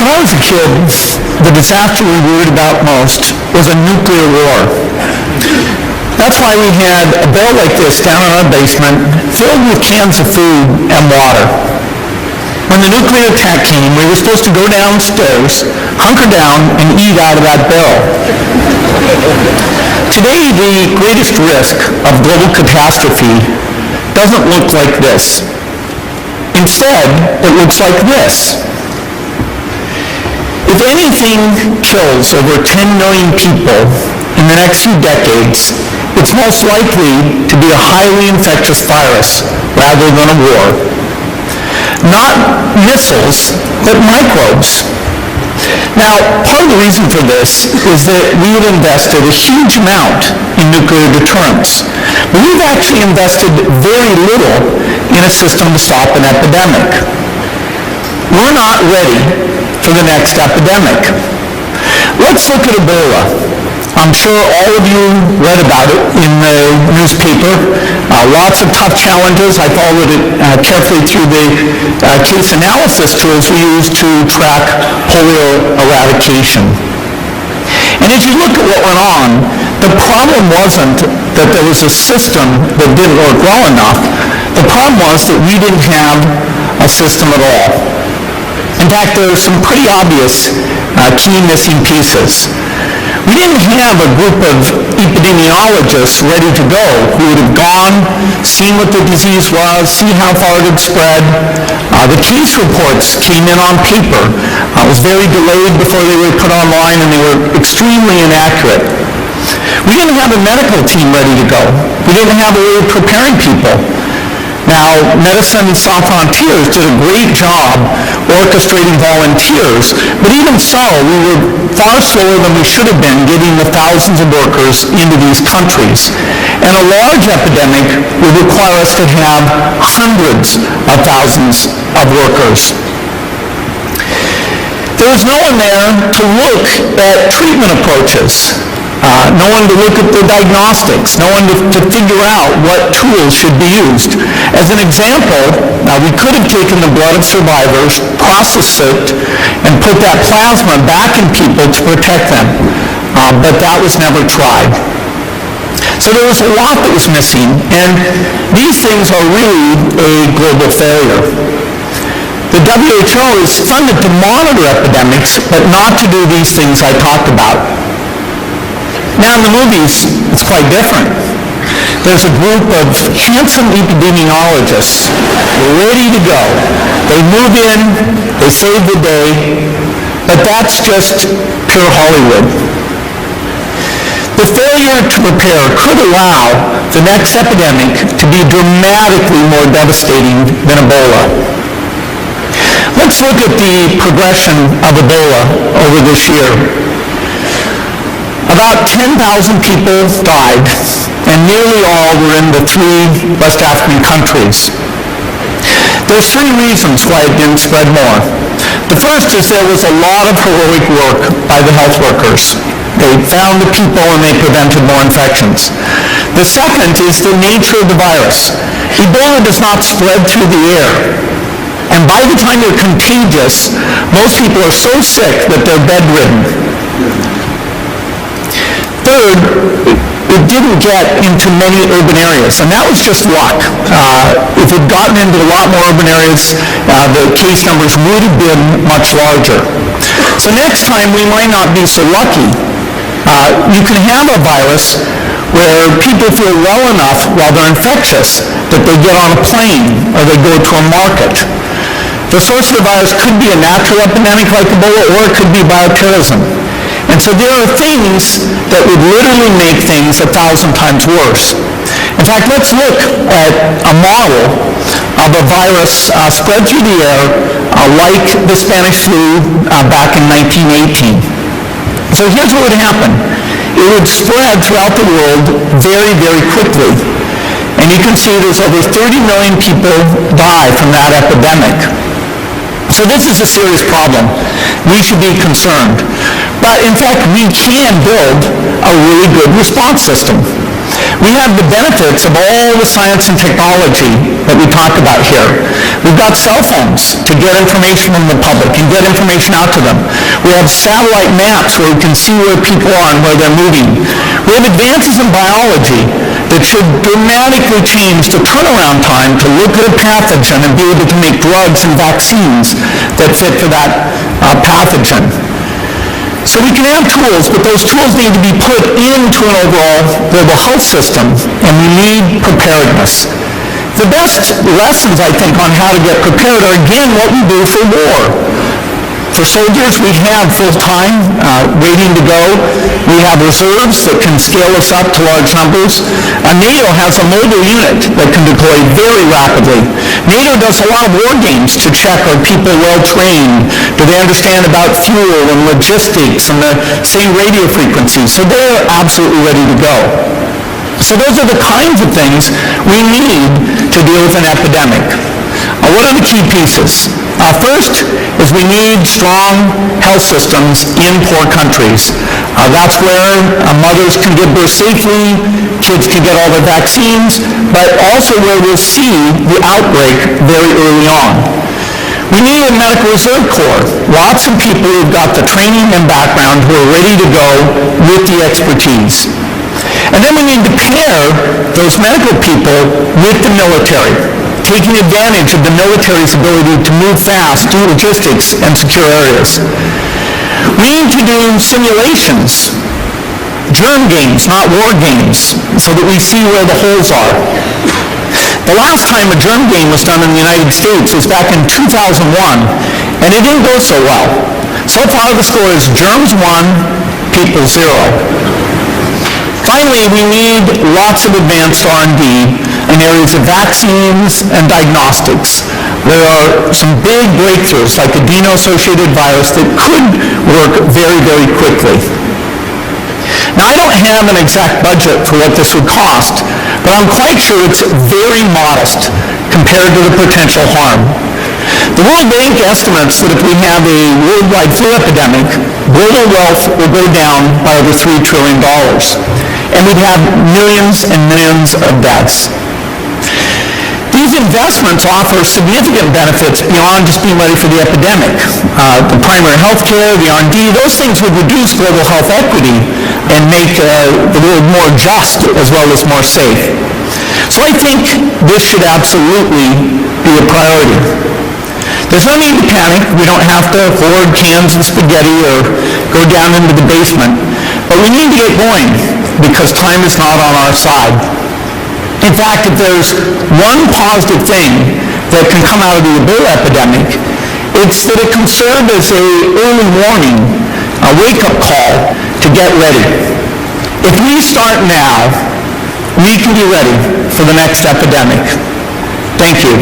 When I was a kid, the disaster we worried about most was a nuclear war. That's why we had a barrel like this down in our basement filled with cans of food and water. When the nuclear attack came, we were supposed to go downstairs, hunker down, and eat out of that barrel. Today, the greatest risk of global catastrophe doesn't look like this. Instead, it looks like this. If anything kills over 10 million people in the next few decades, it's most likely to be a highly infectious virus rather than a war. Not missiles, but microbes. Now, part of the reason for this is that we have invested a huge amount in nuclear deterrence. But we've actually invested very little in a system to stop an epidemic. We're not ready for the next epidemic. Let's look at Ebola. I'm sure all of you read about it in the newspaper. Lots of tough challenges. I followed it carefully through the case analysis tools we use to track polio eradication. And as you look at what went on, the problem wasn't that there was a system that didn't work well enough. The problem was that we didn't have a system at all. In fact, there are some pretty obvious key missing pieces. We didn't have a group of epidemiologists ready to go who would have gone, seen what the disease was, see how far it had spread. The case reports came in on paper. It was very delayed before they were put online, and they were extremely inaccurate. We didn't have a medical team ready to go. We didn't have a way of preparing people. Now, Medicine Sans Frontières did a great job orchestrating volunteers, but even so, we were far slower than we should have been getting the thousands of workers into these countries. And a large epidemic would require us to have hundreds of thousands of workers. There was no one there to look at treatment approaches. No one to look at the diagnostics, no one to figure out what tools should be used. As an example, we could have taken the blood of survivors, processed it, and put that plasma back in people to protect them, but that was never tried. So there was a lot that was missing, and these things are really a global failure. The WHO is funded to monitor epidemics, but not to do these things I talked about. Now in the movies, it's quite different. There's a group of handsome epidemiologists ready to go. They move in, they save the day, but that's just pure Hollywood. The failure to prepare could allow the next epidemic to be dramatically more devastating than Ebola. Let's look at the progression of Ebola over this year. About 10,000 people died, and nearly all were in the 3 West African countries. There's 3 reasons why it didn't spread more. The first is there was a lot of heroic work by the health workers. They found the people and they prevented more infections. The second is the nature of the virus. Ebola does not spread through the air. And by the time you're contagious, most people are so sick that they're bedridden. Third, it didn't get into many urban areas, and that was just luck. If it had gotten into a lot more urban areas, the case numbers would have been much larger. So next time, we might not be so lucky. You can have a virus where people feel well enough while they're infectious that they get on a plane or they go to a market. The source of the virus could be a natural epidemic like Ebola, or it could be bioterrorism. And so there are things that would literally make things 1,000 times worse. In fact, let's look at a model of a virus spread through the air like the Spanish flu back in 1918. So here's what would happen. It would spread throughout the world very, very quickly. And you can see there's over 30 million people die from that epidemic. So this is a serious problem. We should be concerned. But in fact, we can build a really good response system. We have the benefits of all the science and technology that we talk about here. We We've got cell phones to get information from the public and get information out to them. We have satellite maps where we can see where people are and where they're moving. We have advances in biology that should dramatically change the turnaround time to look at a pathogen and be able to make drugs and vaccines that fit for that pathogen. So we can have tools, but those tools need to be put into an overall global health system, and we need preparedness. The best lessons, I think, on how to get prepared are, again, what we do for war. For soldiers, we have full-time, waiting to go. We have reserves that can scale us up to large numbers. NATO has a mobile unit that can deploy very rapidly. NATO does a lot of war games to check, are people well-trained? Do they understand about fuel and logistics and the same radio frequencies? So they're absolutely ready to go. So those are the kinds of things we need to deal with an epidemic. What are the key pieces? First is we need strong health systems in poor countries. That's where mothers can give birth safely, kids can get all their vaccines, but also where we'll see the outbreak very early on. We need a medical reserve corps. Lots of people who've got the training and background who are ready to go with the expertise. And then we need to pair those medical people with the military, taking advantage of the military's ability to move fast, do logistics, and secure areas. We need to do simulations, germ games, not war games, so that we see where the holes are. The last time a germ game was done in the United States was back in 2001, and it didn't go so well. So far the score is germs 1, people 0. Finally, we need lots of advanced R&D in areas of vaccines and diagnostics. There are some big breakthroughs like adeno-associated virus that could work very, very quickly. Now, I don't have an exact budget for what this would cost, but I'm quite sure it's very modest compared to the potential harm. The World Bank estimates that if we have a worldwide flu epidemic, global wealth will go down by over $3 trillion, and we'd have millions and millions of deaths. These investments offer significant benefits beyond just being ready for the epidemic. The primary health care, the R&D, those things would reduce global health equity and make the world more just as well as more safe. So I think this should absolutely be a priority. There's no need to panic. We don't have to hoard cans of spaghetti or go down into the basement. But we need to get going because time is not on our side. In fact, if there's one positive thing that can come out of the Ebola epidemic, it's that it can serve as an early warning, a wake-up call to get ready. If we start now, we can be ready for the next epidemic. Thank you.